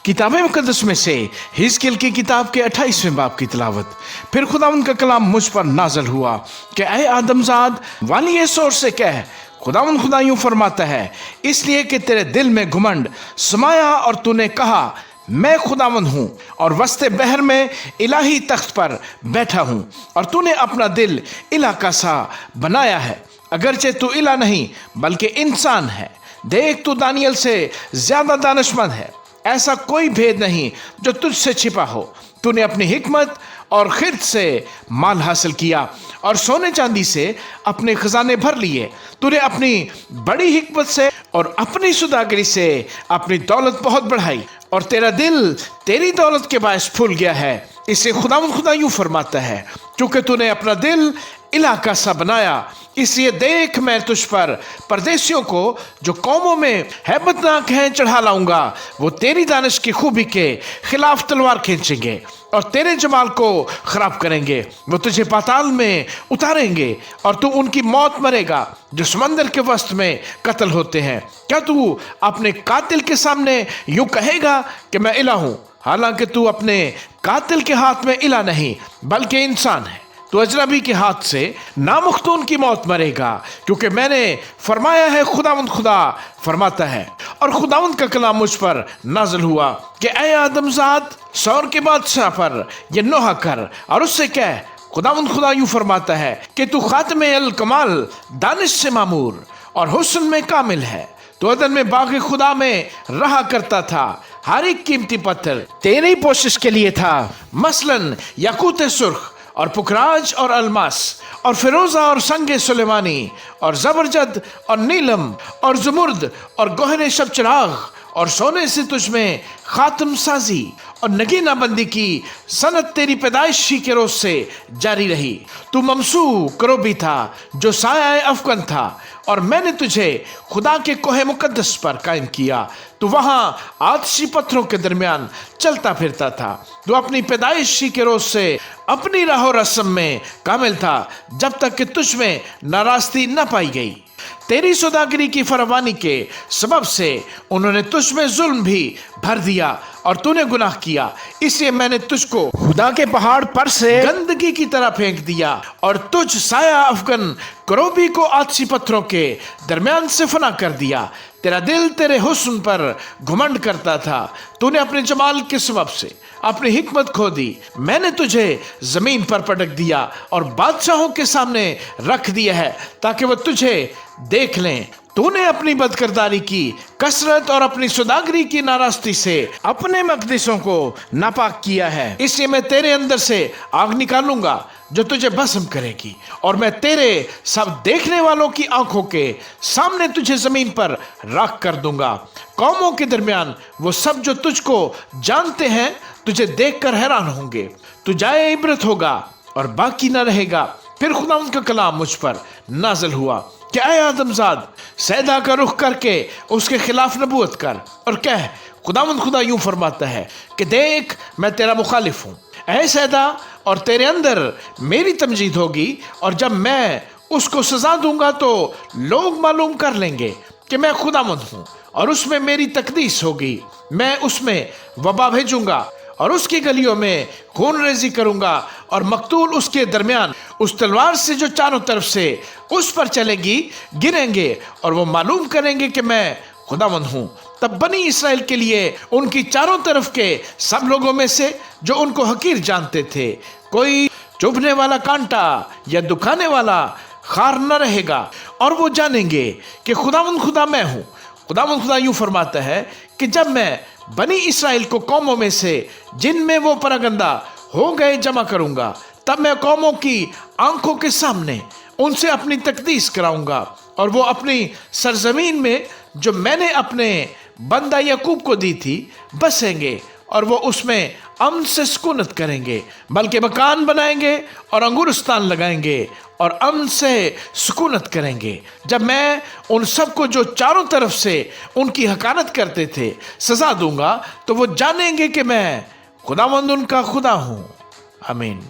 किताब मुकद्दस में से हिजकिय्याह की किताब के 28वें बाब की तिलावत। फिर खुदावंद का कलाम मुझ पर नाज़िल हुआ कि ऐ आदमजाद, वाली शोर से कह, खुदावंद खुदा यूं फरमाता है, इसलिए कि तेरे दिल में घमंड समाया और तूने कहा मैं खुदावंद हूँ और वस्ते बहर में इलाही तख्त पर बैठा हूँ, और तूने अपना दिल इला का सा बनाया है, अगरचे तू इला नहीं बल्कि इंसान है। देख, तू दानियल से ज्यादा दानिशमंद है, ऐसा कोई भेद नहीं जो तुझसे छिपा हो। तूने अपनी हिकमत और खिर्द से माल हासिल किया और सोने चांदी से अपने खजाने भर लिए। तूने अपनी बड़ी हिकमत से और अपनी सुदागरी से अपनी दौलत बहुत बढ़ाई, और तेरा दिल तेरी दौलत के बायस फूल गया है। इसे खुदा यूं फरमाता है, क्योंकि तूने अपना दिल इलाका सा बनाया, इसलिए देख मैं तुझ पर परदेशियों को जो कौमों में हैबतनाक हैं चढ़ा लाऊंगा। वो तेरी दानिश की खूबी के खिलाफ तलवार खींचेंगे और तेरे जमाल को खराब करेंगे। वो तुझे पाताल में उतारेंगे और तू उनकी मौत मरेगा जो समंदर के वस्त में कत्ल होते हैं। क्या तू अपने कातिल के सामने यूं कहेगा कि मैं इला हूं, हालांकि तू अपने कातिल के हाथ में इला नहीं बल्कि इंसान है। तो अजनबी के हाथ से नामुख्तून की मौत मरेगा, क्योंकि मैंने फरमाया है, खुदावंद खुदा फरमाता है। और खुदावंद का कलाम मुझ पर नाज़िल हुआ कि ऐ आदमजाद, सौर के बादशाह पर ये नोहा कर और उससे कह, खुदावंद खुदा यूं फरमाता है कि तू खातमे अल कमाल दानिश से मामूर और हुस्न में कामिल है। तो अदन में बाग़ खुदा में रहा करता था, हर एक कीमती पत्थर तेरी पोशिश के लिए था, मसलन याकूत सुर्ख और पुखराज और अलमास और फिरोजा और संगे सुलेमानी और जबरजद और नीलम और जुमुर्द और गोहरे शब चिराग और सोने से तुझ में खातम साजी और नगीना बंदी की सनत तेरी पैदाइशी के रोज से जारी रही। तू ममसू करोबी था जो साया अफगन था, और मैंने तुझे खुदा के कोहे मुकद्दस पर कायम किया। तू वहाँ आतशी पत्थरों के दरमियान चलता फिरता था। तू अपनी पैदाइशी के रोज से अपनी राह रस्म में कामिल था, जब तक कि तुझ में नारास्ती न पाई गई। तेरी सौदागरी की फरवानी के सबब से उन्होंने तुझ में जुल्म भी भर दिया और तूने गुनाह किया, इसलिए मैंने तुझको खुदा के पहाड़ पर से गंदगी की तरह फेंक दिया और तुझ साया अफगन करोबी को आतशी पत्थरों के दरमियान से फना कर दिया। तेरा दिल तेरे हुस्न पर घमंड करता था, तूने अपने जमाल के सबब से अपनी हिकमत खो दी। मैंने तुझे जमीन पर पटक दिया और बादशाहों के सामने रख दिया है ताकि वह तुझे देख लें। तूने अपनी बदकिरदारी की कसरत और अपनी सौदागरी की नाराजगी से अपने मकदसों को नापाक किया है, इसलिए मैं तेरे अंदर से आग निकालूंगा जो तुझे भस्म करेगी, और मैं तेरे सब देखने वालों की आंखों के सामने तुझे जमीन पर राख कर दूंगा। कौमों के दरमियान वो सब जो तुझको जानते हैं तुझे देखकर हैरान होंगे। तू जाए इबरत होगा और बाकी न रहेगा। फिर खुदावंद का कलाम मुझ पर नाज़िल हुआ कि ऐ आदमजाद, सैदा का रुख करके उसके खिलाफ नबूवत कर और कह, खुदावंद खुदा यूं फरमाता है कि देख मैं तेरा मुखालिफ हूँ। ऐ सैदा, और तेरे अंदर मेरी तमजीद होगी, और जब मैं उसको सजा दूंगा तो लोग मालूम कर लेंगे कि मैं खुदावंद हूँ, और उसमें मेरी तकदीस होगी। मैं उसमें वबा भेजूंगा और उसकी गलियों में खून रेजी करूंगा, और मकतूल उसके दरमियान उस तलवार से जो चारों तरफ से उस पर चलेगी गिरेंगे, और वो मालूम करेंगे कि मैं खुदावंद हूँ। तब बनी इसराइल के लिए उनकी चारों तरफ के सब लोगों में से जो उनको हकीर जानते थे कोई चुभने वाला कांटा या दुखाने वाला खार न रहेगा, और वो जानेंगे कि खुदावंद खुदा मैं हूँ। खुदावंद खुदा यूं फरमाता है कि जब मैं बनी इसराइल को कौमों में से जिनमें वो परगंदा हो गए जमा करूंगा, तब मैं कौमों की आंखों के सामने उनसे अपनी तकदीस कराऊंगा, और वो अपनी सरजमीन में जो मैंने अपने बंदा याकूब को दी थी बसेंगे, और वो उसमें अमन से सुकूनत करेंगे, बल्कि मकान बनाएंगे और अंगूरस्तान लगाएंगे और अमन से सुकूनत करेंगे। जब मैं उन सबको जो चारों तरफ से उनकी हकानत करते थे सजा दूंगा, तो वो जानेंगे कि मैं खुदावंद उनका खुदा हूँ। आमीन।